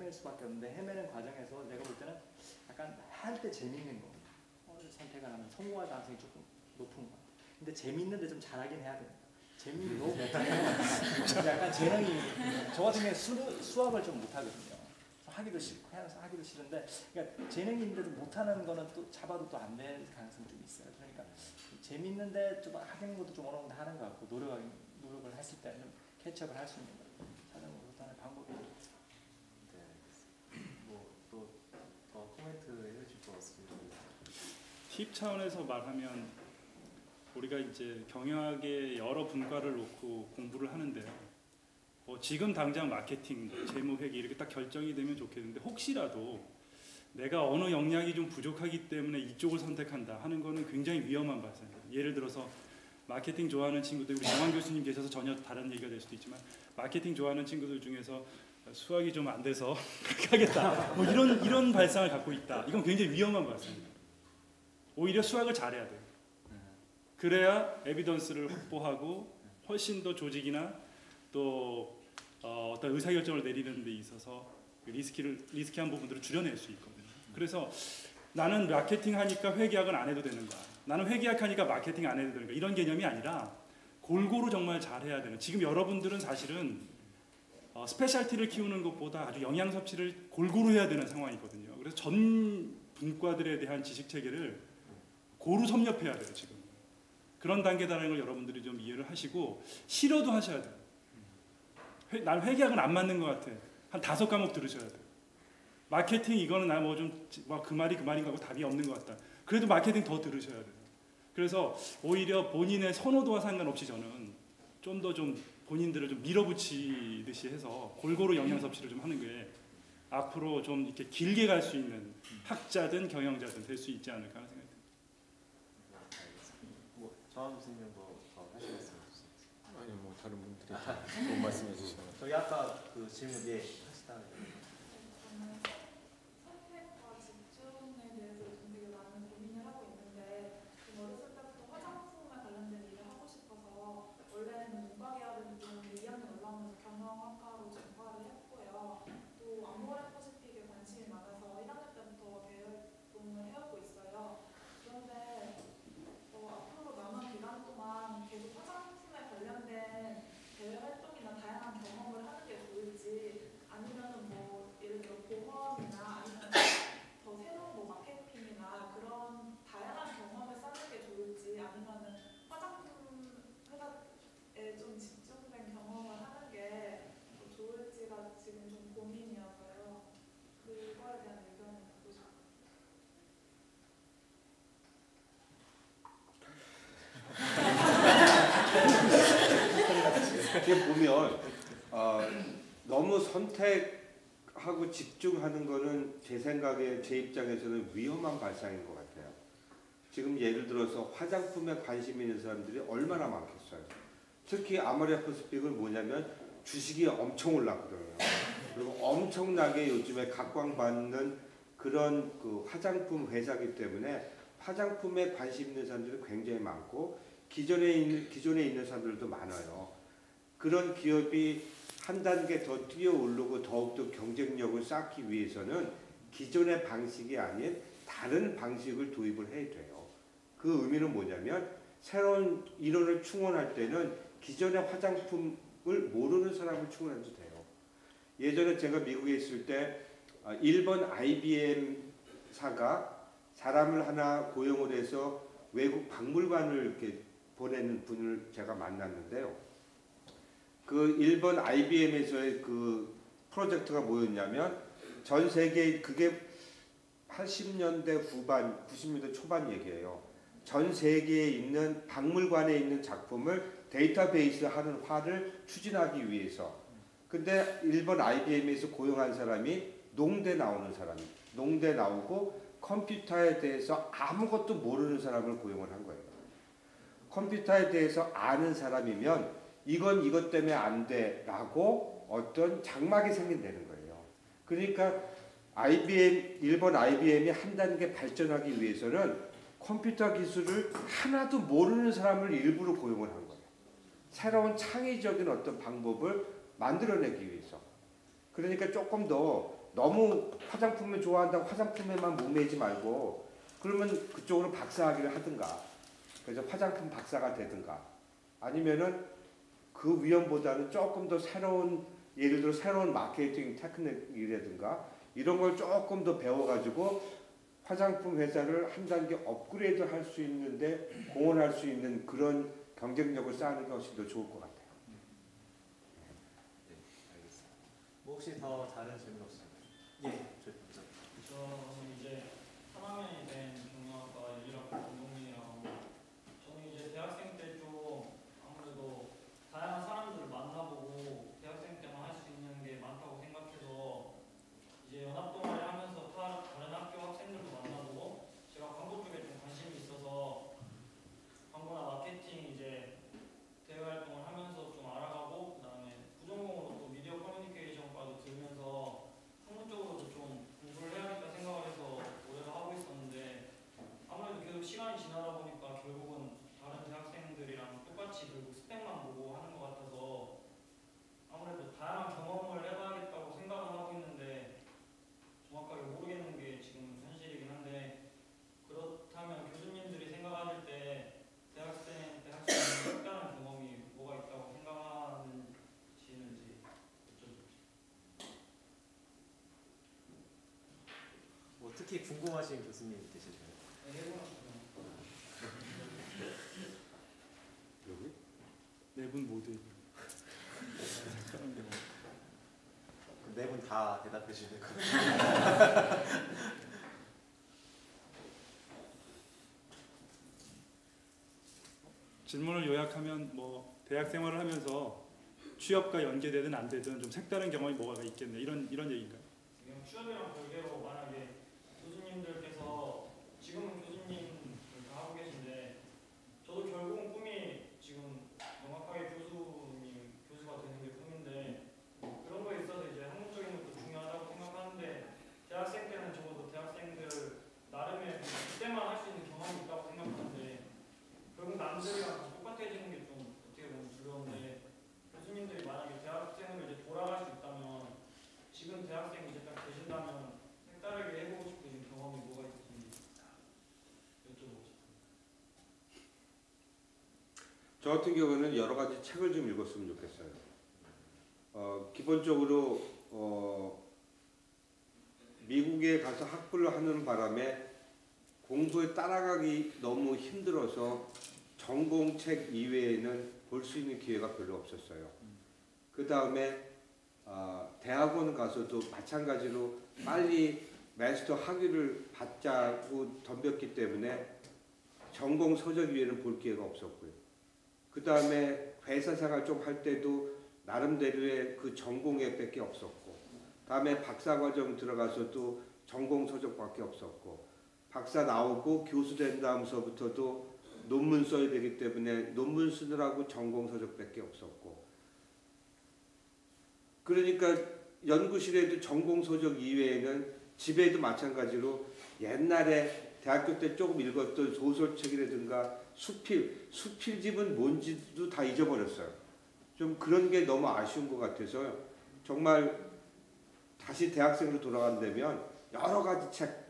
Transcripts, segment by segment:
헤맬 수밖에 없는데 헤매는 과정에서 내가 볼 때는 약간 할 때 재밌는 거 선택을 하면 성공할 가능성이 조금 높은 것 같아요. 근데 재밌는데 좀 잘하긴 해야 됩니다. 재밌는 거 너무 못하면 약간 재능이 저 같은 경우에 수학을 좀 못하거든요. 하기도 싫고 하기도 싫은데 그러니까 재능이 있는데도 못하는 거는 또 잡아도 또 안 될 가능성이 좀 있어요. 그러니까 재밌는데 좀 하는 것도 좀 어느 정도 하는 것 같고 노력을 했을 때는 캐치업을 할 수 있는 거 찾아보는 것도 하는 방법이. 네, 뭐또 더 코멘트 해주실 것 같습니다. 팁 차원에서 말하면 우리가 이제 경영학의 여러 분과를 놓고 공부를 하는데요. 지금 당장 마케팅, 재무회계 이렇게 딱 결정이 되면 좋겠는데 혹시라도 내가 어느 역량이 좀 부족하기 때문에 이쪽을 선택한다 하는 거는 굉장히 위험한 발상이에요. 예를 들어서 마케팅 좋아하는 친구들, 우리 정환 교수님 계셔서 전혀 다른 얘기가 될 수도 있지만 마케팅 좋아하는 친구들 중에서 수학이 좀 안 돼서 그렇게 하겠다. 뭐 이런 발상을 갖고 있다. 이건 굉장히 위험한 발상이에요. 오히려 수학을 잘해야 돼요. 그래야 에비던스를 확보하고 훨씬 더 조직이나 또 어떤 의사결정을 내리는 데 있어서 리스키한 부분들을 줄여낼 수 있거든요. 그래서 나는 마케팅 하니까 회계학은 안 해도 되는 거야. 나는 회계학 하니까 마케팅 안 해도 되는 거야. 이런 개념이 아니라 골고루 정말 잘해야 되는. 지금 여러분들은 사실은 스페셜티를 키우는 것보다 아주 영양 섭취를 골고루 해야 되는 상황이거든요. 그래서 전 분과들에 대한 지식 체계를 고루 섭렵해야 돼요. 지금 그런 단계다라는 걸 여러분들이 좀 이해를 하시고 싫어도 하셔야 돼요. 난 회계학은 안 맞는 것 같아. 한 5과목 들으셔야 돼요. 마케팅 이거는 나 뭐 좀 그 말이 그 말인가 하고 답이 없는 것 같다. 그래도 마케팅 더 들으셔야 돼요. 그래서 오히려 본인의 선호도와 상관없이 저는 좀 더 좀 본인들을 좀 밀어붙이듯이 해서 골고루 영양 섭취를 좀 하는 게 앞으로 좀 이렇게 길게 갈 수 있는 학자든 경영자든 될 수 있지 않을까 하는 생각이 듭니다. 뭐 정환 교수님 뭐 더 하시겠습니다. 아니 뭐 다른 분들이 다 좋은 말씀해 주시면 저희 아까 그 질문 하시다가 선택과 집중에 대해서 요즘 되게 많은 고민을 하고 있는데 어렸을 때부터 화장품에 관련된 일을 하고 싶어서 원래는 문과 계열은 2학년 올라오면서 경영학과로 전과를 했고요. 또 안무래퍼시픽에 관심이 많아서 1학년 때부터 대외 활동을 해오고 있어요. 그런데 앞으로 남은 기간 동안 계속 화장품에 관련된 대외 활동이나 다양한 경험을 하는 게 좋을지 아니면은 뭐 예를 들어 보험이나 아니면 더 새로운 뭐 마케팅이나 그런 다양한 경험을 쌓는 게 좋을지 아니면은 화장품 회사에 좀 집중된 경험을 하는 게 더 좋을지가 지금 좀 고민이어서요. 그거에 대한 의견을 듣고 싶어요. 이렇게 보면 너무 선택하고 집중하는 거는 제 생각에 제 입장에서는 위험한 발상인 것 같아요. 지금 예를 들어서 화장품에 관심 있는 사람들이 얼마나 많겠어요. 특히 아모레퍼시픽은 뭐냐면 주식이 엄청 올랐거든요. 그리고 엄청나게 요즘에 각광받는 그런 그 화장품 회사이기 때문에 화장품에 관심 있는 사람들이 굉장히 많고 기존에 있는 사람들도 많아요. 그런 기업이 한 단계 더 뛰어오르고 더욱더 경쟁력을 쌓기 위해서는 기존의 방식이 아닌 다른 방식을 도입을 해야 돼요. 그 의미는 뭐냐면 새로운 인원을 충원할 때는 기존의 화장품을 모르는 사람을 충원해도 돼요. 예전에 제가 미국에 있을 때 일본 IBM사가 사람을 하나 고용을 해서 외국 박물관을 이렇게 보내는 분을 제가 만났는데요. 그 일본 IBM에서의 그 프로젝트가 뭐였냐면 전 세계 그게 80년대 후반, 90년대 초반 얘기예요. 전 세계에 있는 박물관에 있는 작품을 데이터베이스 화를 추진하기 위해서. 근데 일본 IBM에서 고용한 사람이 농대 나오는 사람이 농대 나오고 컴퓨터에 대해서 아무것도 모르는 사람을 고용을 한 거예요. 컴퓨터에 대해서 아는 사람이면 이건 이것 때문에 안 돼 라고 어떤 장막이 생긴다는 거예요. 그러니까 일본 IBM이 한 단계 발전하기 위해서는 컴퓨터 기술을 하나도 모르는 사람을 일부러 고용을 한 거예요. 새로운 창의적인 어떤 방법을 만들어내기 위해서. 그러니까 조금 더 너무 화장품을 좋아한다고 화장품에만 목매지 말고 그러면 그쪽으로 박사학위를 하든가 그래서 화장품 박사가 되든가 아니면은 그 위험보다는 조금 더 새로운 예를 들어 새로운 마케팅 테크닉이라든가 이런 걸 조금 더 배워가지고 화장품 회사를 한 단계 업그레이드 할 수 있는데 공헌할 수 있는 그런 경쟁력을 쌓는 게 훨씬 더 좋을 것 같아요. 네, 알겠습니다. 뭐 혹시 더 다른 질문 없으신가요? 예, 저. 저는 이제 3학년이 된 경영학과 1학번 전공이라고 저는 이제 대학생 때 좀 아무래도 다양한 사람들을 만나보고 대학생 때만 할 수 있는 게 많다고 생각해서 이제 연합동아리 하면서 다른 학교 학생들도 만나보고 제가 광고 쪽에 좀 관심이 있어서 광고나 마케팅 이제 대외 활동을 하면서 좀 알아가고 그다음에 부전공으로 또 미디어 커뮤니케이션과도 들으면서 학문적으로도 좀 공부를 해야겠다 생각을 해서 올해도 하고 있었는데 아무래도 계속 시간이 지나다 보니까 결국은 다른 대학생들이랑 똑같이 결국 스펙만 보고 하는 것 같아서 아무래도 다양한 경험을 해봐야겠다고 생각은 하고 있는데 정확하게 모르겠는 게 지금 현실이긴 한데 그렇다면 교수님들이 생각하실 때 대학생 때 할 수 있는 색다른 경험이 뭐가 있다고 생각하시는지 여쭤볼게요. 뭐 특히 궁금하신 교수님 계실까요? 여기? 네 분 모두 네 분 다 대답해 주실 거예요. 질문을 요약하면 뭐 대학 생활을 하면서 취업과 연계되든 안 되든 좀 색다른 경험이 뭐가 있겠네 이런 얘기인가요? 지금 취업이랑 별개로 만약에 교수님들께서 지금은 교수님을 다 하고 계신데 저도 결국은 꿈이 지금 명확하게 교수가 되는 게 꿈인데 그런 거에 있어서 이제 학문적인 것도 중요하다고 생각하는데 대학생 때는 적어도 대학생들 나름의 그때만 할 수 있는 경험이 있다고 생각하는데 결국 남들이랑 똑같아지는 게 좀 어떻게 보면 두려운데 교수님들이 만약에 대학생으로 이제 돌아갈 수 있다면 지금 대학생 이제 딱 계신다면 색다르게 해보고 싶은 경험이 뭐가 있을지 여쭤보고 싶어요. 저 같은 경우는 여러 가지 책을 좀 읽었으면 좋겠어요. 기본적으로 미국에 가서 학부를 하는 바람에 공부에 따라가기 너무 힘들어서 전공책 이외에는 볼 수 있는 기회가 별로 없었어요. 그 다음에 대학원 가서도 마찬가지로 빨리 마스터 학위를 받자고 덤볐기 때문에 전공 서적 이외에는 볼 기회가 없었고요. 그 다음에 회사 생활 좀 할 때도 나름대로의 그 전공액밖에 없었고, 다음에 박사과정 들어가서도 전공 서적밖에 없었고, 박사 나오고 교수 된 다음서부터도 논문 써야 되기 때문에 논문 쓰느라고 전공 서적밖에 없었고, 그러니까 연구실에도 전공 서적 이외에는 집에도 마찬가지로 옛날에 대학교 때 조금 읽었던 소설책이라든가 수필집은 뭔지도 다 잊어버렸어요. 좀 그런 게 너무 아쉬운 것 같아서 정말 다시 대학생으로 돌아간다면 여러 가지 책,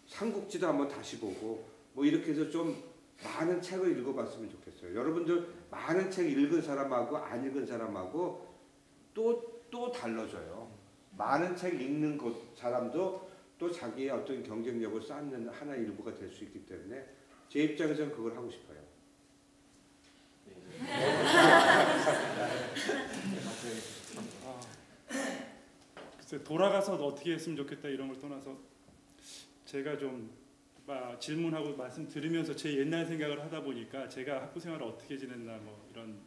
삼국지도 한번 다시 보고 뭐 이렇게 해서 좀 많은 책을 읽어봤으면 좋겠어요. 여러분들 많은 책 읽은 사람하고 안 읽은 사람하고 또 달라져요. 많은 책 읽는 사람도 또 자기의 어떤 경쟁력을 쌓는 하나의 일부가 될 수 있기 때문에 제 입장에서는 그걸 하고 싶어요. 글쎄 돌아가서 어떻게 했으면 좋겠다 이런 걸 떠나서 제가 좀 질문하고 말씀 들으면서 제 옛날 생각을 하다 보니까 제가 학부 생활을 어떻게 지냈나 뭐 이런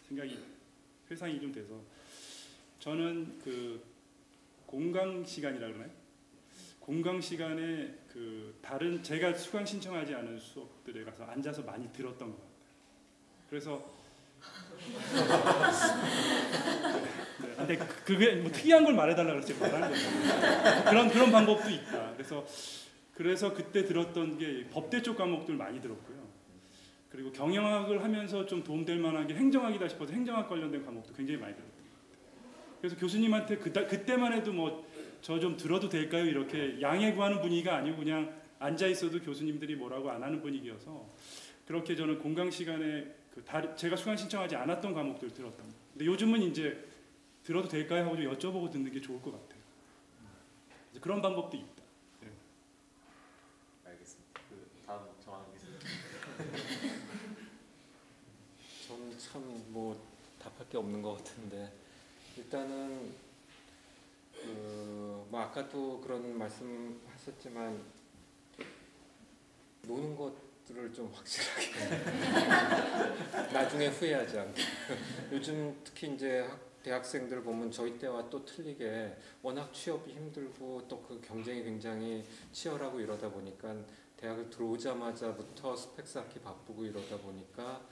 생각이 회상이 좀 돼서 저는 그 공강 시간이라 그러나요? 공강 시간에 그 다른 제가 수강 신청하지 않은 수업들에 가서 앉아서 많이 들었던 것 같아요. 그래서 네, 근데 그게 뭐 특이한 걸 말해달라고 해서 제가 말하는 거예요. 그런 방법도 있다. 그래서 그때 들었던 게 법대 쪽 과목들 많이 들었고요. 그리고 경영학을 하면서 좀 도움될 만한 게 행정학이다 싶어서 행정학 관련된 과목도 굉장히 많이 들었어요. 그래서 교수님한테 그때만 해도 뭐 저 좀 들어도 될까요? 이렇게 양해 구하는 분위기가 아니고 그냥 앉아 있어도 교수님들이 뭐라고 안 하는 분위기여서 그렇게 저는 공강 시간에 제가 수강 신청하지 않았던 과목들 들었던 거. 근데 요즘은 이제 들어도 될까요? 하고 좀 여쭤보고 듣는 게 좋을 것 같아요. 그래서 그런 방법도 있다. 네. 알겠습니다. 그 다음 정한 교수님. 저는 참 뭐 답할 게 없는 것 같은데 일단은 뭐 아까도 그런 말씀하셨지만 노는 것들을 좀 확실하게 나중에 후회하지 않게 요즘 특히 이제 대학생들 보면 저희 때와 또 틀리게 워낙 취업이 힘들고 또 그 경쟁이 굉장히 치열하고 이러다 보니까 대학을 들어오자마자부터 스펙 쌓기 바쁘고 이러다 보니까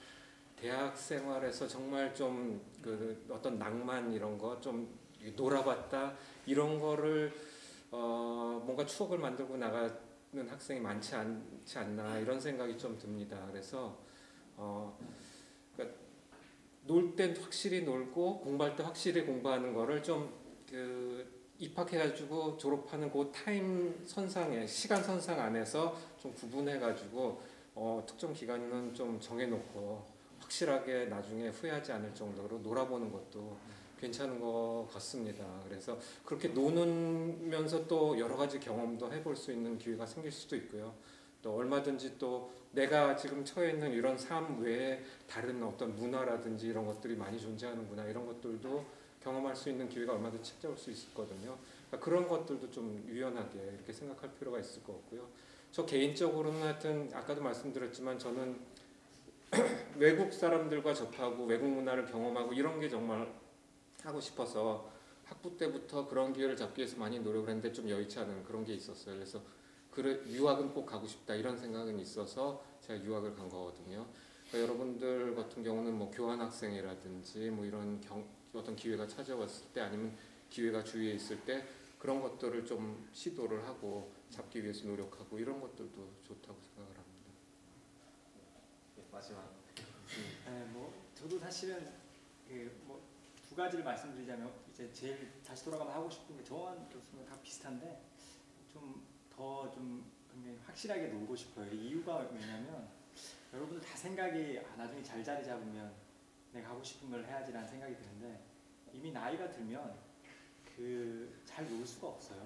대학 생활에서 정말 좀 그 어떤 낭만 이런 거 좀 놀아봤다 이런 거를 뭔가 추억을 만들고 나가는 학생이 많지 않지 않나 이런 생각이 좀 듭니다. 그래서 그러니까 놀 땐 확실히 놀고 공부할 때 확실히 공부하는 거를 좀 입학해가지고 졸업하는 그 타임 선상에 시간 선상 안에서 좀 구분해가지고 특정 기간은 좀 정해놓고 확실하게 나중에 후회하지 않을 정도로 놀아보는 것도 괜찮은 것 같습니다. 그래서 그렇게 노는면서 또 여러 가지 경험도 해볼 수 있는 기회가 생길 수도 있고요. 또 얼마든지 또 내가 지금 처해 있는 이런 삶 외에 다른 어떤 문화라든지 이런 것들이 많이 존재하는구나 이런 것들도 경험할 수 있는 기회가 얼마든지 찾아올 수 있거든요. 그러니까 그런 것들도 좀 유연하게 이렇게 생각할 필요가 있을 것 같고요. 저 개인적으로는 하여튼 아까도 말씀드렸지만 저는 외국 사람들과 접하고 외국 문화를 경험하고 이런 게 정말 하고 싶어서 학부 때부터 그런 기회를 잡기 위해서 많이 노력을 했는데 좀 여의치 않은 그런 게 있었어요. 그래서 유학은 꼭 가고 싶다 이런 생각은 있어서 제가 유학을 간 거거든요. 그러니까 여러분들 같은 경우는 뭐 교환학생이라든지 뭐 이런 어떤 기회가 찾아왔을 때 아니면 기회가 주위에 있을 때 그런 것들을 좀 시도를 하고 잡기 위해서 노력하고 이런 것들도 좋다고 생각을 합니다. 네, 마지막. 네, 뭐 저도 사실은 뭐 두 가지를 말씀드리자면 이제 제일 다시 돌아가면 하고 싶은 게 정한 교수님 다 비슷한데 좀 더 좀 굉장히 확실하게 놀고 싶어요. 이유가 뭐냐면 여러분들 다 생각이 나중에 잘 자리 잡으면 내가 하고 싶은 걸 해야지라는 생각이 드는데 이미 나이가 들면 잘 놀 수가 없어요.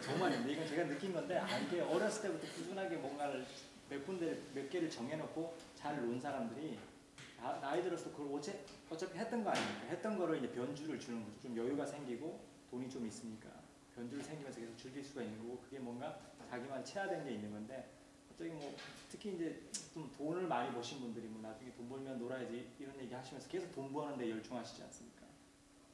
정말입니다. 이건 제가 느낀 건데 이게 어렸을 때부터 꾸준하게 뭔가를 몇 개를 정해놓고 잘 논 사람들이 나이 들어서 그걸 어차피 했던 거 아닙니까? 했던 거를 이제 변주를 주는 거죠. 좀 여유가 생기고 돈이 좀 있으니까 변주를 생기면서 계속 즐길 수가 있는 거고 그게 뭔가 자기만 체화된 게 있는 건데 갑자기 뭐 특히 이제 좀 돈을 많이 버신 분들이 뭐 나중에 돈 벌면 놀아야지 이런 얘기 하시면서 계속 돈 버는데 열중하시지 않습니까?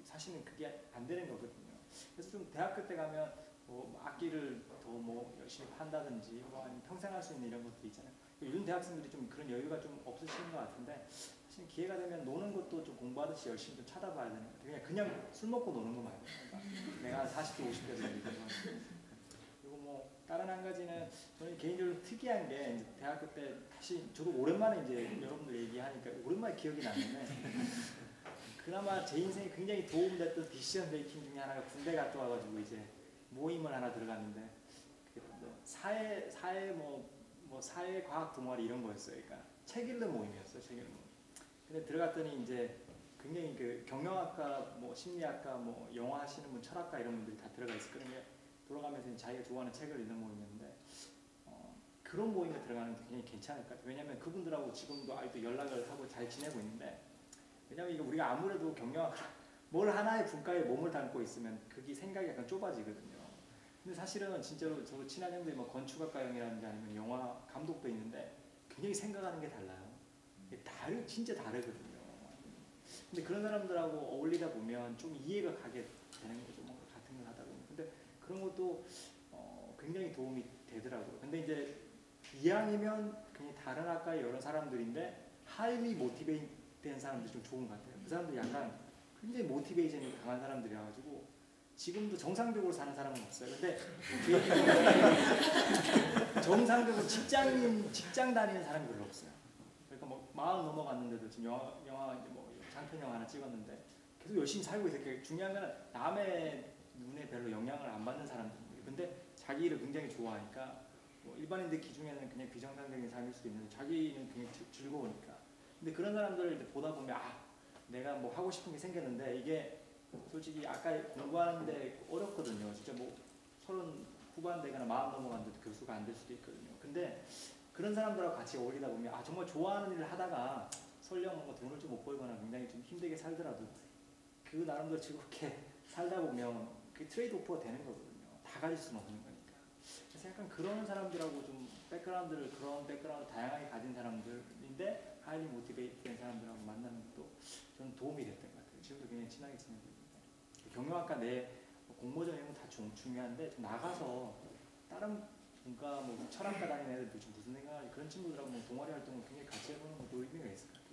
사실은 그게 안 되는 거거든요. 그래서 좀 대학교 때 가면 뭐 악기를 더 뭐 열심히 판다든지 뭐 아니면 평생 할 수 있는 이런 것도 있잖아요. 요즘 대학생들이 좀 그런 여유가 좀 없으시는 것 같은데 사실 기회가 되면 노는 것도 좀 공부하듯이 열심히 좀 찾아봐야 되는 것 같아요. 그냥 술 먹고 노는 거 말고 그러니까 내가 40대 50대 되는 그리고 뭐 다른 한 가지는 저는 개인적으로 특이한 게 이제 대학교 때 다시 저도 오랜만에 이제 여러분들 얘기하니까 오랜만에 기억이 나는데 그나마 제 인생에 굉장히 도움됐던 디시전 메이킹 중에 하나가 군대 갔다 와가지고 이제 모임을 하나 들어갔는데 사회 과학 동아리 이런 거였어요. 그러니까 책 읽는 모임이었어요. 책 읽는 모임. 근데 들어갔더니 이제 굉장히 경영학과, 뭐 심리학과, 뭐 영화 하시는 분, 철학과 이런 분들이 다 들어가 있을 거예요. 돌아가면서 자기가 좋아하는 책을 읽는 모임이었는데 그런 모임에 들어가는 게 굉장히 괜찮을 것 같아요. 왜냐하면 그분들하고 지금도 아직도 연락을 하고 잘 지내고 있는데 왜냐하면 이게 우리가 아무래도 경영학 뭘 하나의 분과에 몸을 담고 있으면 그게 생각이 약간 좁아지거든요. 근데 사실은 진짜로 저도 친한 형들이 뭐 건축학과 형이라든지 아니면 영화 감독도 있는데 굉장히 생각하는 게 달라요. 진짜 다르거든요. 근데 그런 사람들하고 어울리다 보면 좀 이해가 가게 되는 거죠. 뭔가 같은 걸 하다 보면. 근데 그런 것도 굉장히 도움이 되더라고요. 근데 이제 이왕이면 그냥 다른 학과의 여러 사람들인데 하이리 모티베이트 된 사람들이 좀 좋은 것 같아요. 그 사람들이 약간 굉장히 모티베이션이 강한 사람들이라가지고 지금도 정상적으로 사는 사람은 없어요. 근데 정상적으로 직장 다니는 사람이 별로 없어요. 그러니까 뭐 40 넘어갔는데도 지금 영화 이제 뭐 장편 영화 하나 찍었는데 계속 열심히 살고 있어요. 그러니까 중요한 건 남의 눈에 별로 영향을 안 받는 사람들이에요. 근데 자기 일을 굉장히 좋아하니까 뭐 일반인들 기준에는 그냥 비정상적인 삶일 수도 있는데 자기는 굉장히 즐거우니까. 근데 그런 사람들을 이제 보다 보면 내가 뭐 하고 싶은 게 생겼는데 이게 솔직히 아까 공부하는데 어렵거든요. 진짜 뭐 30 후반 되거나 40 넘어갔는데도 교수가 안 될 수도 있거든요. 근데 그런 사람들하고 같이 어울리다 보면 정말 좋아하는 일을 하다가 설령 뭔가 돈을 좀 못 벌거나 굉장히 좀 힘들게 살더라도 그 나름대로 즐겁게 살다 보면 그 트레이드 오프가 되는 거거든요. 다 가질 수는 없는 거니까. 그래서 약간 그런 사람들하고 좀 그런 백그라운드 다양하게 가진 사람들인데 하이리 모티베이트된 사람들하고 만나는 것도 저는 도움이 됐던 것 같아요. 지금도 굉장히 친하게 지내고 있는데 경영학과 내 공모전 이런 거 다 중요한데 좀 나가서 다른 문과 뭐 철학과 다니는 애들 좀 무슨 생각하지 그런 친구들하고 뭐 동아리 활동을 굉장히 같이 해보는 것도 의미가 있을 것 같아요.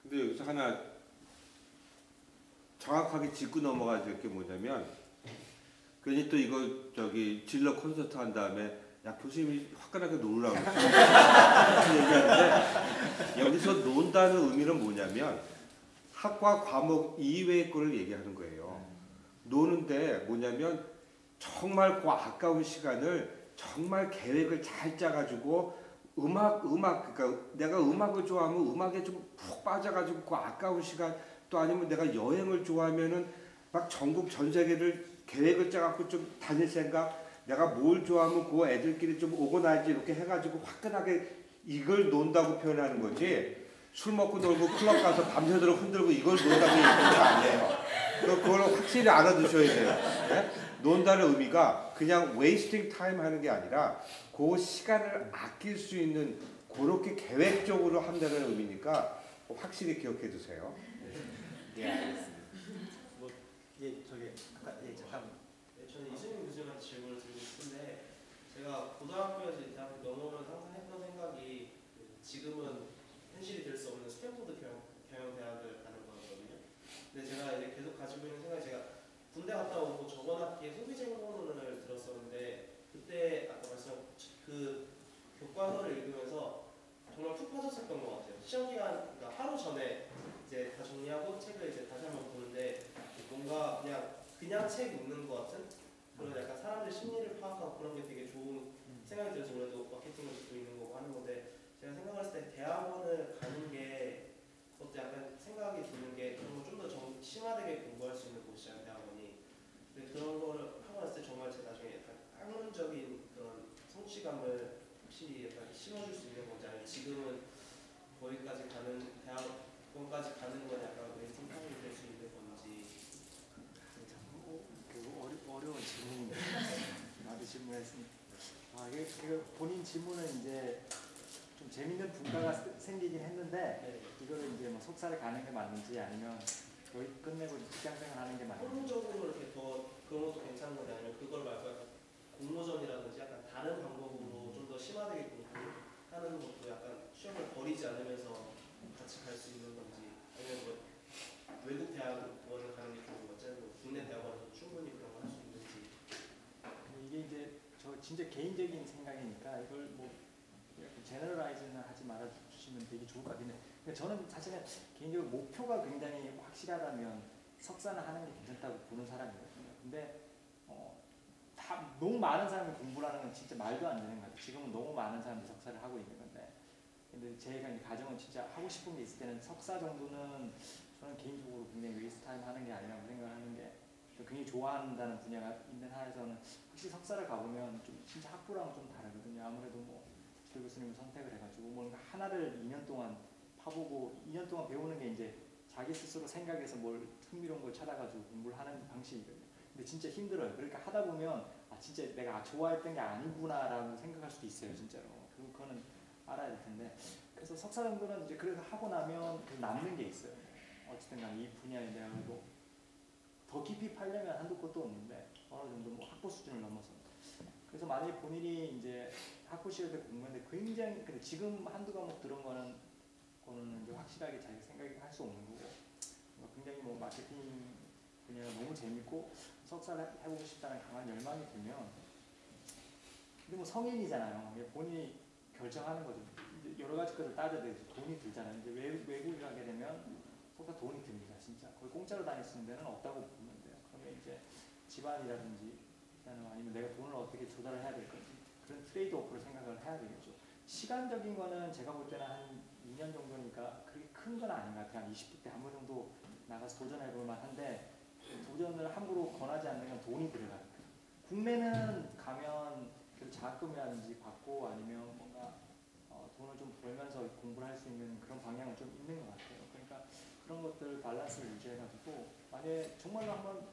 근데 여기서 하나 정확하게 짚고 넘어가야 될 게 뭐냐면 괜히 또 이거 질러 콘서트 한 다음에 야 교수님이 화끈하게 놀으라고 얘기하는데 여기서 논다는 의미는 뭐냐면 학과 과목 이외의 거를 얘기하는 거예요. 노는데 뭐냐면 정말 그 아까운 시간을 정말 계획을 잘 짜가지고 그러니까 내가 음악을 좋아하면 음악에 좀 푹 빠져가지고 그 아까운 시간 또 아니면 내가 여행을 좋아하면은 막 전국 전 세계를 계획을 짜갖고 좀 다닐 생각 내가 뭘 좋아하면 그 애들끼리 좀 오거나이즈 이렇게 해가지고 화끈하게 이걸 논다고 표현하는 거지 술 먹고 놀고 클럽 가서 밤새도록 흔들고 이걸 논다고 얘기하는 거 아니에요. 그걸 확실히 알아두셔야 돼요. 네? 논다는 의미가 그냥 웨이스팅 타임 하는 게 아니라 그 시간을 아낄 수 있는 그렇게 계획적으로 한다는 의미니까 확실히 기억해 두세요. 예, 알겠습니다. 뭐, 잠깐. 네, 저는 이수민 교수님한테 질문을 드리고 싶은데 제가 고등학교에서 대학교 넘어오면 항상 했던 생각이 지금은 현실이 될 수 없는 스탠포드 경영대학을 가는 거거든요. 근데 제가 이제 계속 가지고 있는 생각이 제가 군대 갔다 오고 저번 학기에 소비재생론을 들었었는데 그때 아까 말씀한 그 교과서를 읽으면서 정말 푹 빠졌었던 것 같아요. 시험 기간 그러니까 하루 전에 이제 다 정리하고 책을 이제 다시 한번 보는데 뭔가 그냥 책 읽는 것 같은 그런 약간 사람들 심리를 파악하고 그런 게 되게 좋은 생각이 들어서 올해도 마케팅을 듣고 있는 거고 하는 건데 제가 생각했을 때 대학원을 가는 게 그것도 약간 생각이 드는 게 좀 더 심화되게 공부할 수 있는 곳이잖아요 대학원이. 근데 그런 거를 하고 났을 때 정말 제가 나중에 약간 학문적인 그런 성취감을 확실히 약간 심어줄 수 있는 건지 아니면 지금은 거기까지 가는 대학원까지 가는 건 약간 웨이팅 타임이 될 수 있는 건지. 어려운 질문인데 나도 질문했으니까 이거 본인 질문은 이제 좀 재밌는 분과가 생기긴 했는데 이거를 이제 뭐 석사를 가는 게 맞는지 아니면 여기 끝내고 직장생활 하는 게 맞는지 학문적으로 이렇게 더 그런 것도 괜찮은 건지 아니면 그걸 말고 약간 공모전이라든지 약간 다른 방법으로 좀 더 심화되게 공부하는 것도 약간 시험을 버리지 않으면서 같이 갈 수 있는 건지 아니면 뭐 외국 대학원을 가는 게 좋은 건지 아니면 국내 대학원에서 충분히 그런 걸 할 수 있는지. 이게 이제 저 진짜 개인적인 생각이니까 이걸 뭐 제너럴라이즈는 하지 말아 주시면 되게 좋을 것 같은데 저는 사실은 개인적으로 목표가 굉장히 확실하다면 석사는 하는 게 괜찮다고 보는 사람이거든요. 근데 너무 많은 사람이 공부를 하는 건 진짜 말도 안 되는 것 같아요. 지금은 너무 많은 사람들이 석사를 하고 있는 건데 근데 제가 이제 가정은 진짜 하고 싶은 게 있을 때는 석사 정도는 저는 개인적으로 굉장히 웨이스트 타임 하는 게 아니라고 생각하는 게 굉장히 좋아한다는 분야가 있는 한에서는 혹시 석사를 가보면 좀 진짜 학부랑은 좀 다르거든요. 아무래도 뭐 교수님을 선택을 해가지고 뭔가 하나를 2년 동안 파보고 2년 동안 배우는 게 이제 자기 스스로 생각해서 뭘 흥미로운 걸 찾아가지고 공부를 하는 방식이거든요. 근데 진짜 힘들어요. 그러니까 하다 보면 진짜 내가 좋아했던 게 아니구나라고 생각할 수도 있어요. 진짜로. 그거는 알아야 될 텐데. 그래서 석사 정도는 이제 그래서 하고 나면 남는 게 있어요. 어쨌든 간에 이 분야에 내가 그래도 더 깊이 팔려면 한두 곳도 없는데 어느 정도 뭐 학부 수준을 넘어서. 그래서 만약에 본인이 이제 학부 시절에 공부했는데 굉장히 근데 지금 한두 과목 들은 거는 이제 확실하게 자기 생각할 수 없는 거고 굉장히 뭐 마케팅 분야가 너무 재밌고 석사를 해보고 싶다는 강한 열망이 들면 근데 뭐 성인이잖아요. 본인이 결정하는 거죠. 이제 여러 가지 것을 따져야 돼. 돈이 들잖아요. 이제 외국에 가게 되면 속사 돈이 듭니다. 진짜 거의 공짜로 다닐 수 있는 데는 없다고 보면 돼요. 그러면 이제 집안이라든지 아니면 내가 돈을 어떻게 조달을 해야 될 건지 그런 트레이드 오프를 생각을 해야 되겠죠. 시간적인 거는 제가 볼 때는 한 2년 정도니까 그렇게 큰 건 아닌 것 같아요. 한 20대 때 한 번 정도 나가서 도전해 볼 만한데 도전을 함부로 권하지 않는 건 돈이 들어가니까. 국내는 가면 그 자금이라든지 받고 아니면 뭔가 돈을 좀 벌면서 공부를 할 수 있는 그런 방향은 좀 있는 것 같아요. 그러니까 그런 것들 밸런스를 유지해가지고 만약에 정말로 한번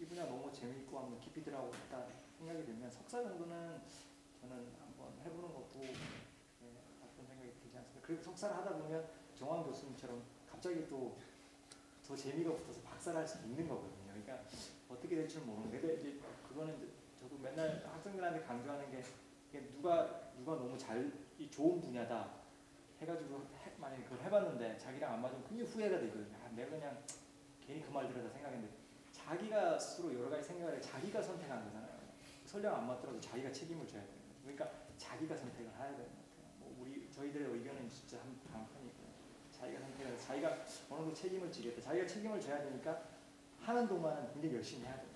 이 분야 너무 재미있고 한번 깊이 들어가고 싶다 생각이 들면 석사 정도는 저는 한번 해보는 것도 어떤 생각이 들지 않습니까? 그리고 석사를 하다 보면 정황 교수님처럼 갑자기 또 더 재미가 붙어서 박사를 할 수도 있는 거거든요. 그러니까 어떻게 될 줄 모르는. 근데 이제 그거는 이제 저도 맨날 학생들한테 강조하는 게 누가 너무 이 좋은 분야다 해가지고 만약에 그걸 해봤는데 자기랑 안 맞으면 굉장히 후회가 되거든요. 내가 그냥 괜히 그 말 들어다 생각했는데 자기가 스스로 여러 가지 생각을 해 자기가 선택한 거잖아요. 설령 안 맞더라도 자기가 책임을 져야 되는 거죠. 그러니까 자기가 선택을 해야 되는 것 같아요. 뭐 저희들의 의견은 진짜 한편이고요. 자기가 선택해서 자기가 어느 정도 책임을 지겠다. 자기가 책임을 져야 되니까 하는 동안은 굉장히 열심히 해야 돼요.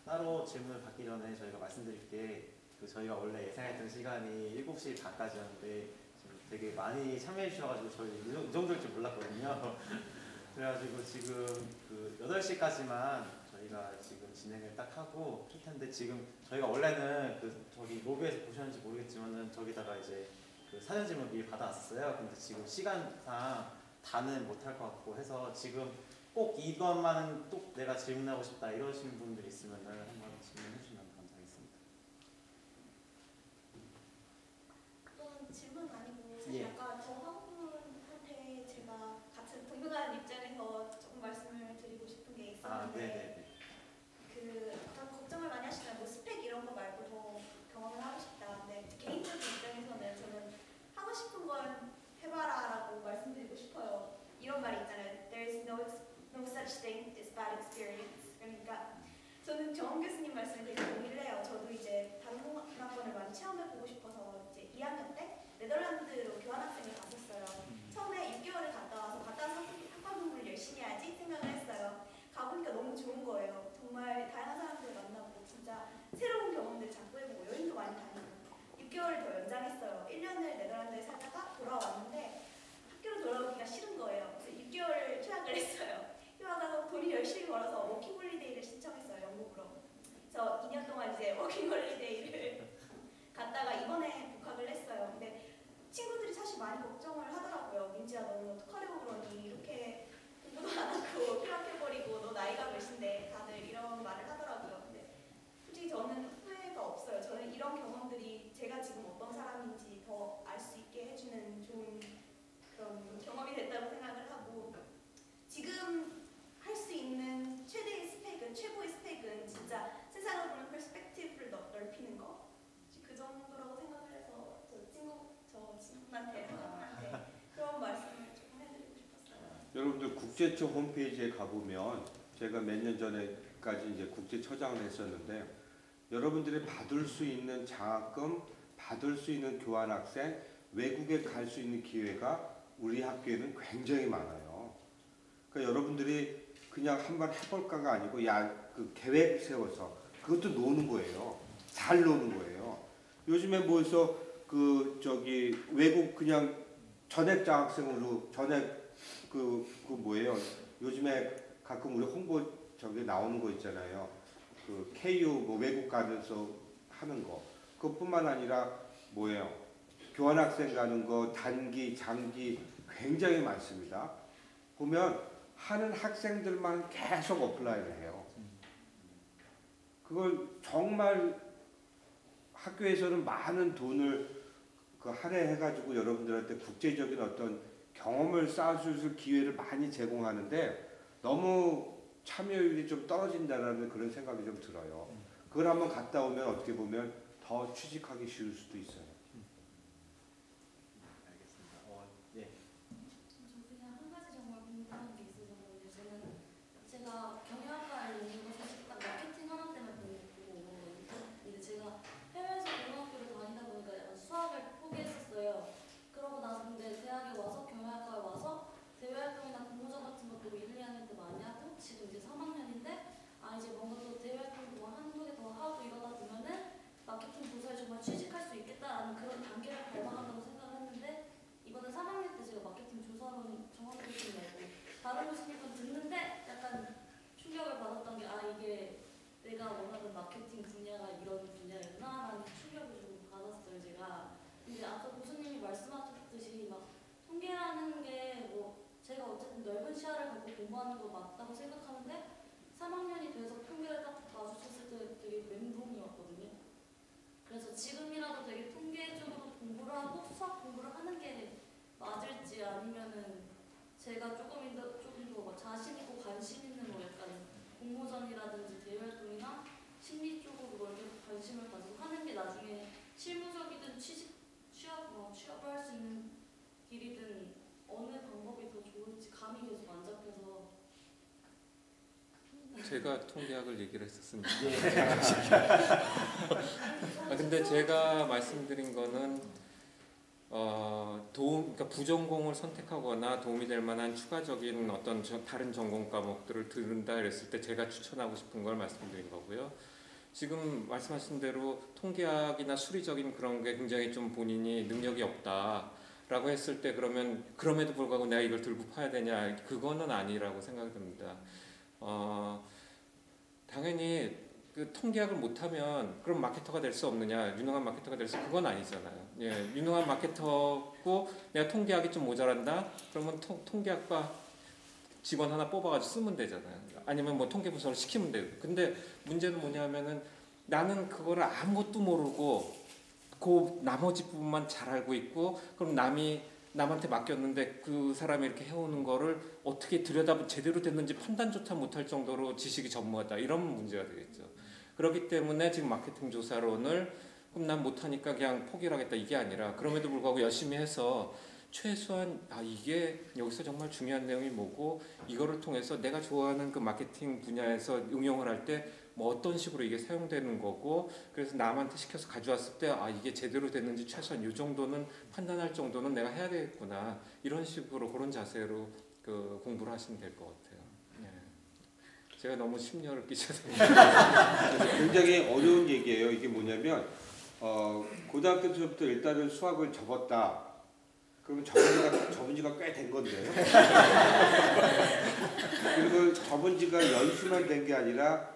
따로 질문을 받기 전에 저희가 말씀드릴 게 저희가 원래 예상했던 시간이 7시 반까지였는데 되게 많이 참여해 주셔가지고 저희 이 정도일 줄 몰랐거든요. 그래가지고 지금 8시까지만 저희가 지금 진행을 딱 하고 할 텐데 지금 저희가 원래는 저기 로비에서 보셨는지 모르겠지만은 저기다가 이제 사전 질문 미리 받아왔었어요. 근데 지금 시간상 다는 못할 것 같고 해서 지금 꼭 이것만은 또 내가 질문하고 싶다 이러시는 분들 있으면 한번 질문해 주시면 감사하겠습니다. 그건 질문 아니고 사실 예. 아까 저 학부모한테 제가 같은 동등한 입장에서 조금 말씀을 드리고 싶은 게 있었는데 네네네. 그런 걱정을 많이 하시면 뭐 스펙 이런 거 말고 더 경험을 하고 싶다. 근데 개인적인 입장에서는 저는 하고 싶은 건 해봐라라고 말씀드리고 싶어요. 이런 말이 있잖아요. There's no such thing as bad experience. 그러니까 저는 정원 교수님 말씀에 되게 동의를 해요. 저도 이제 다른 문화권을 많이 체험해보고 싶어서 이제 2학년 때 네덜란드로 교환학생을 갔었어요. 처음에 6개월을 갔다 와서 학과 공부를 열심히 해야지 생각을 했어요. 가보니까 너무 좋은 거예요. 정말 다양한 사람들 만나고 진짜 새로운 경험들 자꾸 해보고 여행도 많이 다니고 6개월을 더 연장했어요. 1년을 네덜란드에 살다가 돌아왔는데 학교로 돌아오기가 싫은 거예요. 그래서 6개월을 휴학을 했어요. 휴학하고 돈이 열심히 벌어서 워킹홀리데이를 신청했어요. 영국으로. 그래서 2년 동안 이제 워킹홀리데이를 갔다가 이번에 복학을 했어요. 근데 친구들이 사실 많이 걱정을 하더라고요. 민지야 너는 어떡하려고 그러니 이렇게 공부도 안 하고 휴학해버리고 너 나이가 몇인데 다들 이런 말을 하더라고요. 근데 솔직히 저는 후회가 없어요. 저는 이런 경험들이 제가 지금 어떤 사람인지 더 알 수 있게 해주는 좋은 그런 경험이 됐다고 생각을 하고 지금 할 수 있는 최고의 스펙은 진짜 세상을 보는 퍼스펙티브를 넓히는 거 그 정도라고 생각을 해서 저 친구한테 그런 말씀을 좀 해드리고 싶었어요. 여러분들 국제처 홈페이지에 가보면 제가 몇 년 전에까지 이제 국제처장을 했었는데 여러분들이 받을 수 있는 장학금, 받을 수 있는 교환학생, 외국에 갈 수 있는 기회가 우리 학교에는 굉장히 많아요. 그러니까 여러분들이 그냥 한번 해볼까가 아니고 그 계획 세워서 그것도 노는 거예요. 잘 노는 거예요. 요즘에 뭐해서 외국 그냥 전액 장학생으로 뭐예요? 요즘에 가끔 우리 홍보 나오는 거 있잖아요. KU 뭐 외국 가면서 하는 거. 그것뿐만 아니라 뭐예요? 교환학생 가는 거 단기, 장기 굉장히 많습니다. 보면 하는 학생들만 계속 어플라이를 해요. 그걸 정말 학교에서는 많은 돈을 할애해가지고 여러분들한테 국제적인 어떤 경험을 쌓아줄 기회를 많이 제공하는데 너무 참여율이 좀 떨어진다는 그런 생각이 좀 들어요. 그걸 한번 갔다 오면 어떻게 보면 더 취직하기 쉬울 수도 있어요. 알겠습니다. 예. 저 그냥 한 가지 정말 궁금한 게 있어서 저는 제가 경영학과를 오는 거 사실 딱 마케팅 하나 때문에 보고 근데 제가 해외에서 고등학교를 다니다 보니까 약간 수학을 포기했었어요. 말해보시는 건 듣는데 약간 충격을 받았던 게 이게 내가 원하는 마케팅 분야가 이런 분야였나라는 충격을 좀 받았어요 제가. 근데 아까 교수님이 말씀하셨듯이 막 통계라는 게 뭐 제가 어쨌든 넓은 시야를 갖고 공부하는 거 맞다고 생각하는데 3학년이 돼서 통계를 딱 마주쳤을 때 되게 멘붕이 왔거든요. 그래서 지금이라도 되게 통계적으로 공부를 하고 수학 공부를 하는 게 맞을지 아니면은 제가 조금 더 자신 있고 관심 있는 뭐 약간 공모전이라든지 대외 활동이나 심리 쪽으로 뭐 이렇게 관심을 가지고 하는 게 나중에 실무적이든 취업을 할 수 있는 길이든 어느 방법이 더 좋을지 감이 계속 안 잡혀서. 제가 통계학을 얘기를 했었습니다. 근데 제가 말씀드린 거는 그러니까 부전공을 선택하거나 도움이 될 만한 추가적인 어떤 다른 전공 과목들을 들은다 그랬을 때 제가 추천하고 싶은 걸 말씀드린 거고요. 지금 말씀하신 대로 통계학이나 수리적인 그런 게 굉장히 좀 본인이 능력이 없다라고 했을 때 그러면 그럼에도 불구하고 내가 이걸 들고 파야 되냐, 그거는 아니라고 생각이 듭니다. 당연히 그 통계학을 못하면 그럼 마케터가 될 수 없느냐, 유능한 마케터가 될 수, 그건 아니잖아요. 예, 유능한 마케터고 내가 통계학이 좀 모자란다? 그러면 통계학과 직원 하나 뽑아가지고 쓰면 되잖아요. 아니면 뭐 통계부서를 시키면 되고. 근데 문제는 뭐냐면은 나는 그거를 아무것도 모르고 그 나머지 부분만 잘 알고 있고, 그럼 남한테 맡겼는데 그 사람이 이렇게 해오는 거를 어떻게 제대로 됐는지 판단조차 못할 정도로 지식이 전무하다, 이런 문제가 되겠죠. 그렇기 때문에 지금 마케팅 조사론을 그럼 난 못하니까 그냥 포기를 하겠다, 이게 아니라 그럼에도 불구하고 열심히 해서 최소한 이게 여기서 정말 중요한 내용이 뭐고, 이거를 통해서 내가 좋아하는 그 마케팅 분야에서 응용을 할 때 뭐 어떤 식으로 이게 사용되는 거고, 그래서 남한테 시켜서 가져왔을 때 이게 제대로 됐는지 최소한 이 정도는 판단할 정도는 내가 해야 되겠구나, 이런 식으로 그런 자세로 그 공부를 하시면 될 것 같아요. 네. 제가 너무 심려를 끼쳐서 굉장히 어려운 얘기예요. 이게 뭐냐면 고등학교 때부터 일단은 수학을 접었다. 그러면 접은 지가 꽤 된 건데요. 그리고 접은 지가 연수만 된 게 아니라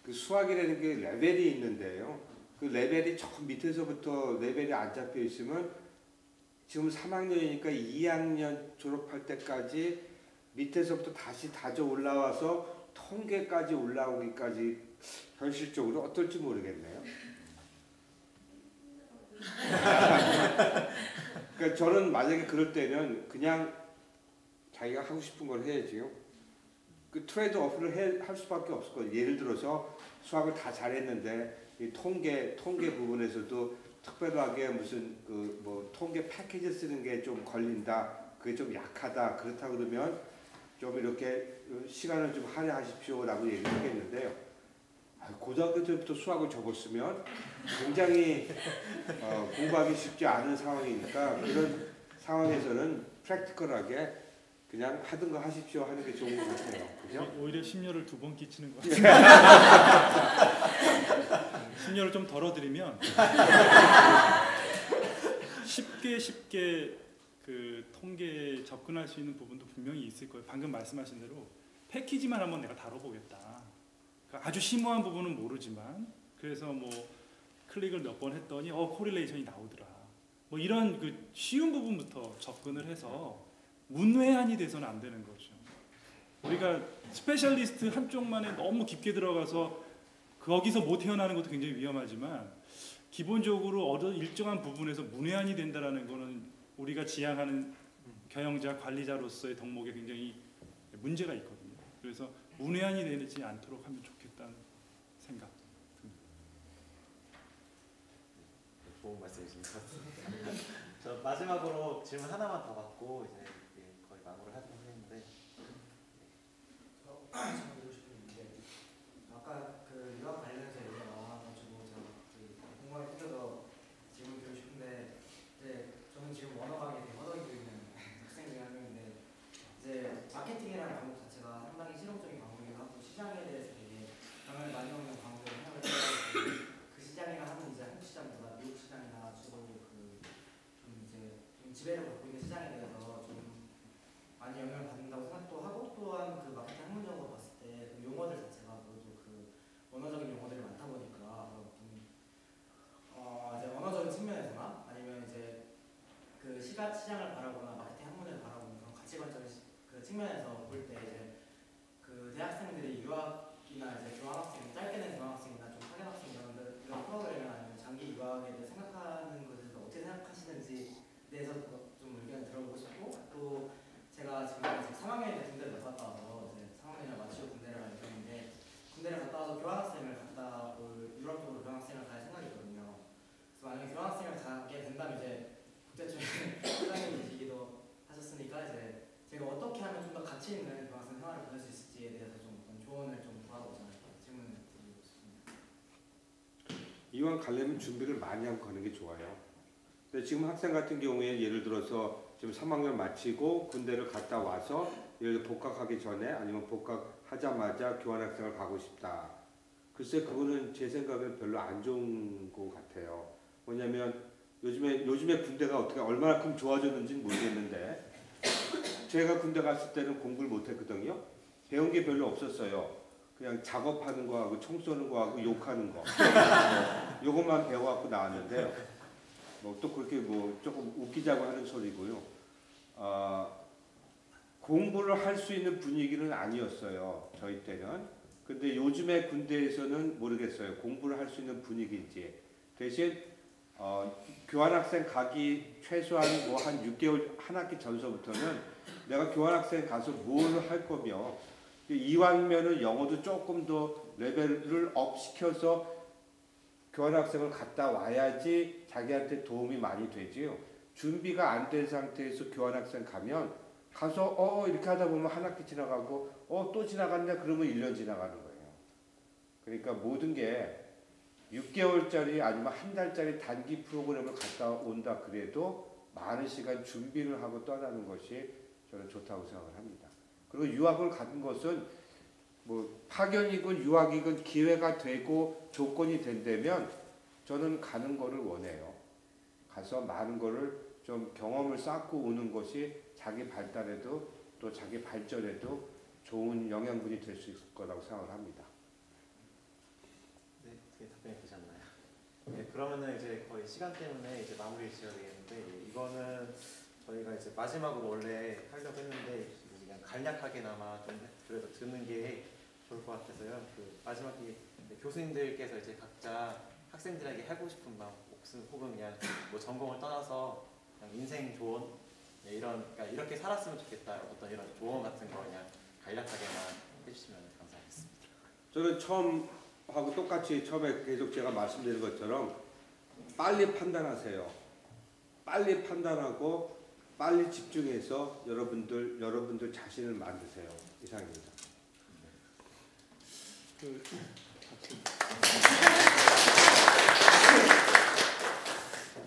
그 수학이라는 게 레벨이 있는데요. 그 레벨이 조금 밑에서부터 레벨이 안 잡혀 있으면 지금 3학년이니까 2학년 졸업할 때까지 밑에서부터 다시 다져 올라와서 통계까지 올라오기까지 현실적으로 어떨지 모르겠네요. 그러니까 저는 만약에 그럴 때는 그냥 자기가 하고 싶은 걸 해야지요. 그 트레이드 오프를 할 수밖에 없을 거예요. 예를 들어서 수학을 다 잘했는데 이 통계 부분에서도 특별하게 무슨 그 뭐 통계 패키지 쓰는 게 좀 걸린다, 그게 좀 약하다, 그렇다 그러면 좀 이렇게 시간을 좀 할애하십시오라고 얘기를 하겠는데요. 고등학교 때부터 수학을 접었으면 굉장히 공부하기 쉽지 않은 상황이니까 그런 상황에서는 프랙티컬하게 그냥 하던 거 하십시오 하는 게 좋은 것 같아요. 그죠? 오히려 심려를 2번 끼치는 것 같아요. 심려를 좀 덜어드리면 쉽게 그 통계에 접근할 수 있는 부분도 분명히 있을 거예요. 방금 말씀하신 대로 패키지만 한번 내가 다뤄보겠다. 그러니까 아주 심오한 부분은 모르지만 그래서 뭐 클릭을 몇 번 했더니 코릴레이션이 나오더라. 뭐 이런 그 쉬운 부분부터 접근을 해서 문외한이 돼서는 안 되는 거죠. 우리가 스페셜리스트 한쪽만에 너무 깊게 들어가서 거기서 못 헤어나는 것도 굉장히 위험하지만 기본적으로 어떤 일정한 부분에서 문외한이 된다는 것은 우리가 지향하는 경영자, 관리자로서의 덕목에 굉장히 문제가 있거든요. 그래서 문외한이 되지 않도록 하면 좋겠다는 생각 듭니다. 좋은 말씀이신 것 같습니다. 저 마지막으로 질문 하나만 더 받고 이제 거의 마무리를 하려고 했는데, 드리고 싶은 게 아까 그 유학 관련해서 얘기가 나와가지고 제가 공부하기 힘들어서 질문 드리고 싶은데, 이제 저는 지금 원어 강의에 되게 허덕이고 있는 학생 중에 한 명인데, 이제 마케팅이라는 과목 자체가 상당히 실용적인 과목이기도 하고 시장에 대해서 되게 영향을 많이 얻는 과목을 생각을 해요. 그 시장이라 하면 이제 한국 시장보다 미국 시장이나 주로 좀 지배를 받고 있는 시장에 대해서 좀 시장을 바라보나 마케팅 학문을 바라보는 그런 가치관적인 그 측면에서 볼 때 이제 그 대학생들이 유학이나 이제 교환학생, 짧게는 교환학생이나 좀 파견학생 이런 프로그램을 아니면 장기 유학에 대해 생각하는 것에 대해서 어떻게 생각하시는지에 대해서 좀 의견을 들어보고 싶고, 또 제가 지금 3학년인데 군대를 못 갔다 와서 이제 3학년을 마치고 군대를 갈 예정인데, 군대를 갔다 와서 교환학생을 갔다 올 유럽 쪽으로 교환학생을 갈 생각이거든요. 그래서 만약에 교환학생을 가게 된다면 이제 국제적인 회장님이시기도 하셨으니까 이제 제가 어떻게 하면 좀 더 가치 있는 교환학생 생활을 보낼 수 있을지에 대해서 좀 어떤 조언을 좀 구하고자 질문을 드리고 싶습니다. 이왕 가려면 준비를 많이 하고 가는 게 좋아요. 근데 지금 학생 같은 경우에 예를 들어서 지금 3학년 마치고 군대를 갔다 와서 예를 들어 복학하기 전에 아니면 복학하자마자 교환학생을 가고 싶다. 글쎄 그거는 제 생각에는 별로 안 좋은 것 같아요. 뭐냐면 요즘에 군대가 어떻게 얼마나큼 좋아졌는지는 모르겠는데 제가 군대 갔을 때는 공부를 못했거든요. 배운 게 별로 없었어요. 그냥 작업하는 거하고 총 쏘는 거하고 욕하는 거 요것만 배워갖고 나왔는데요. 뭐 또 그렇게 뭐 조금 웃기자고 하는 소리고요. 공부를 할 수 있는 분위기는 아니었어요. 저희 때는. 근데 요즘에 군대에서는 모르겠어요. 공부를 할 수 있는 분위기인지. 대신 교환학생 가기 최소한 뭐 한 6개월 한 학기 전서부터는 내가 교환학생 가서 뭘 할 거며 이왕이면은 영어도 조금 더 레벨을 업 시켜서 교환학생을 갔다 와야지 자기한테 도움이 많이 되지요. 준비가 안 된 상태에서 교환학생 가면 가서 이렇게 하다 보면 한 학기 지나가고 또 지나갔네 그러면 1년 지나가는 거예요. 그러니까 모든 게 6개월짜리 아니면 한 달짜리 단기 프로그램을 갔다 온다 그래도 많은 시간 준비를 하고 떠나는 것이 저는 좋다고 생각을 합니다. 그리고 유학을 가는 것은 뭐 파견이건 유학이건 기회가 되고 조건이 된다면 저는 가는 거를 원해요. 가서 많은 거를 좀 경험을 쌓고 오는 것이 자기 발달에도 또 자기 발전에도 좋은 영양분이 될 수 있을 거라고 생각을 합니다. 네, 어떻게 답변이 되셨나요? 네, 그러면은 이제 거의 시간 때문에 이제 마무리 지어야 되겠는데 이거는 저희가 이제 마지막으로 원래 하려고 했는데 그냥 간략하게나마 좀 그래도 듣는 게 좋을 것 같아서요. 그 마지막에 교수님들께서 이제 각자 학생들에게 하고 싶은 말 혹은 그냥 뭐 전공을 떠나서 그냥 인생 조언 이런 그러니까 이렇게 살았으면 좋겠다 어떤 이런 조언 같은 거 그냥 간략하게만 해주시면 감사하겠습니다. 저는 처음하고 똑같이 처음에 계속 제가 말씀드린 것처럼 빨리 판단하세요. 빨리 판단하고 빨리 집중해서 여러분들 자신을 만드세요. 이상입니다.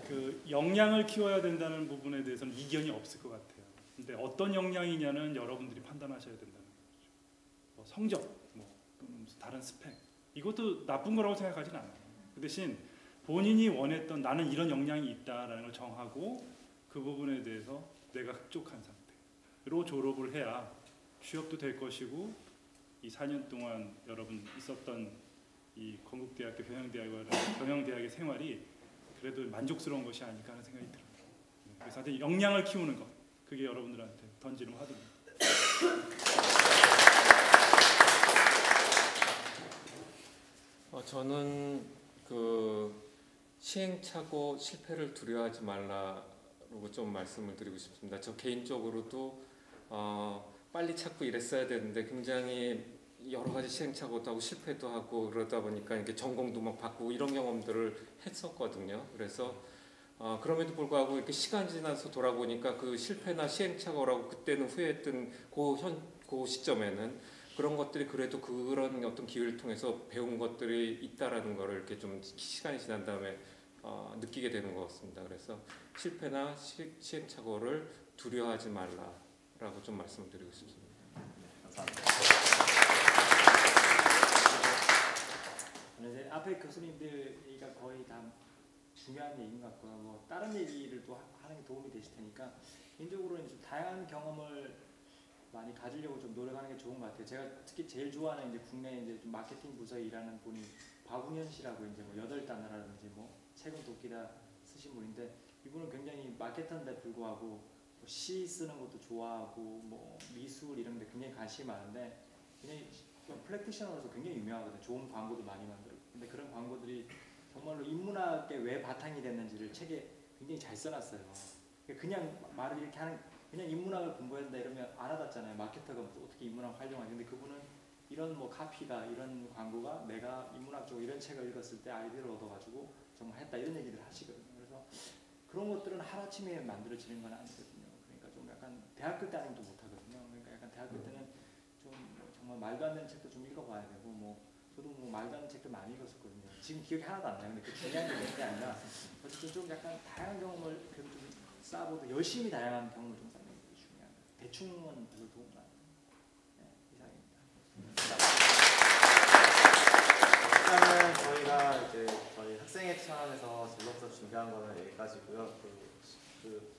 그 역량을 키워야 된다는 부분에 대해서는 이견이 없을 것 같아요. 근데 어떤 역량이냐는 여러분들이 판단하셔야 된다는 거죠. 뭐 성적, 또는 무슨 다른 스펙 이것도 나쁜 거라고 생각하지는 않아요. 그 대신 본인이 원했던 나는 이런 역량이 있다라는 걸 정하고 그 부분에 대해서 내가 흡족한 상태로 졸업을 해야 취업도 될 것이고 이 4년 동안 여러분 있었던 이 건국대학교 경영대학의 생활이 그래도 만족스러운 것이 아닐까 하는 생각이 들어요. 그래서 하여튼 역량을 키우는 것 그게 여러분들한테 던지는 화두입니다. 저는 그 시행착오 실패를 두려워하지 말라고 좀 말씀을 드리고 싶습니다. 저 개인적으로도 빨리 찾고 이랬어야 되는데 굉장히 여러 가지 시행착오도 하고 실패도 하고 그러다 보니까 이렇게 전공도 막 바꾸고 이런 경험들을 했었거든요. 그래서 그럼에도 불구하고 이렇게 시간 지나서 돌아보니까 그 실패나 시행착오라고 그때는 후회했던 그 시점에는 그런 것들이 그래도 그런 어떤 기회를 통해서 배운 것들이 있다라는 거를 이렇게 좀 시간이 지난 다음에 느끼게 되는 것 같습니다. 그래서 실패나 시행착오를 두려워하지 말라라고 좀 말씀을 드리고 싶습니다. 감사합니다. 이제 앞에 교수님들이가 거의 다 중요한 얘기인 것 같고요. 뭐 다른 얘기를 또 하는 게 도움이 되실 테니까 개인적으로는 좀 다양한 경험을 많이 가지려고 좀 노력하는 게 좋은 것 같아요. 제가 특히 제일 좋아하는 이제 국내 이제 좀 마케팅 부서에 일하는 분이 박웅현 씨라고 이제 뭐 8단어라든지 뭐 책은 도끼다 쓰신 분인데 이분은 굉장히 마케터인데 불구하고 뭐 시 쓰는 것도 좋아하고 뭐 미술 이런 데 굉장히 관심이 많은데 굉장히 프랙티셔너로서 굉장히 유명하거든요. 좋은 광고도 많이 만들고. 근데 그런 광고들이 정말로 인문학에 왜 바탕이 됐는지를 책에 굉장히 잘 써놨어요. 그냥 말을 이렇게 하는, 그냥 인문학을 공부한다 이러면 안 와닿잖아요. 마케터가 어떻게 인문학을 활용하지. 근데 그분은 이런 뭐 카피가, 이런 광고가 내가 인문학적으로 이런 책을 읽었을 때 아이디어를 얻어가지고 정말 했다 이런 얘기를 하시거든요. 그래서 그런 것들은 하루아침에 만들어지는 건 아니거든요. 그러니까 좀 약간 대학교 때 아니면 또 못하거든요. 그러니까 약간 대학교 때는 좀 정말 말도 안 되는 책도 좀 읽어봐야 되고, 뭐 저도 뭐 말도 안 되는 책도 많이 읽었었거든요. 지금 기억이 하나도 안 나요. 근데 그 중요한 게 아니라 어쨌든 좀 약간 다양한 경험을 그래도 좀 쌓아보고 열심히 다양한 경험을 좀 쌓는 게 중요한 거예요. 대충은 별로 도움이 안 돼요. 네, 이상입니다. 일단은 저희가 이제 저희 학생회 차원에서 진로서 준비한 거는 여기까지고요.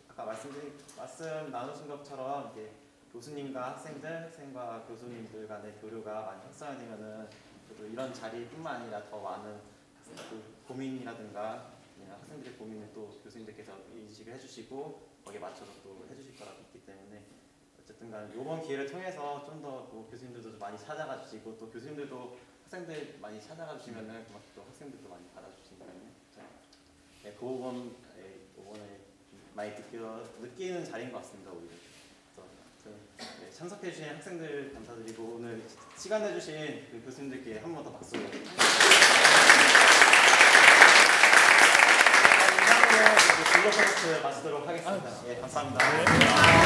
아까 말씀 나누신 것처럼 이렇게 교수님과 학생들, 학생과 교수님들 간의 교류가 많이 확산되면은 이런 자리뿐만 아니라 더 많은 고민이라든가 학생들의 고민을 또 교수님들께서 인식을 해주시고 거기에 맞춰서 또 해주실 거라고 있기 때문에 어쨌든 간에 이번 기회를 통해서 좀 더 교수님들도 좀 많이 찾아가 주시고 또 교수님들도 학생들 많이 찾아가 주시면은 그만큼 또 학생들도 많이 받아주시니까요. 네, 그건 이번에 많이 느끼는 자리인 것 같습니다. 오히려. 그래서 네, 참석해 주신 학생들 감사드리고 오늘 시간 내주신 그 교수님들께 한 번 더 박수. 이상으로 진로 콘서트 마치도록 하겠습니다. 예, 감사합니다.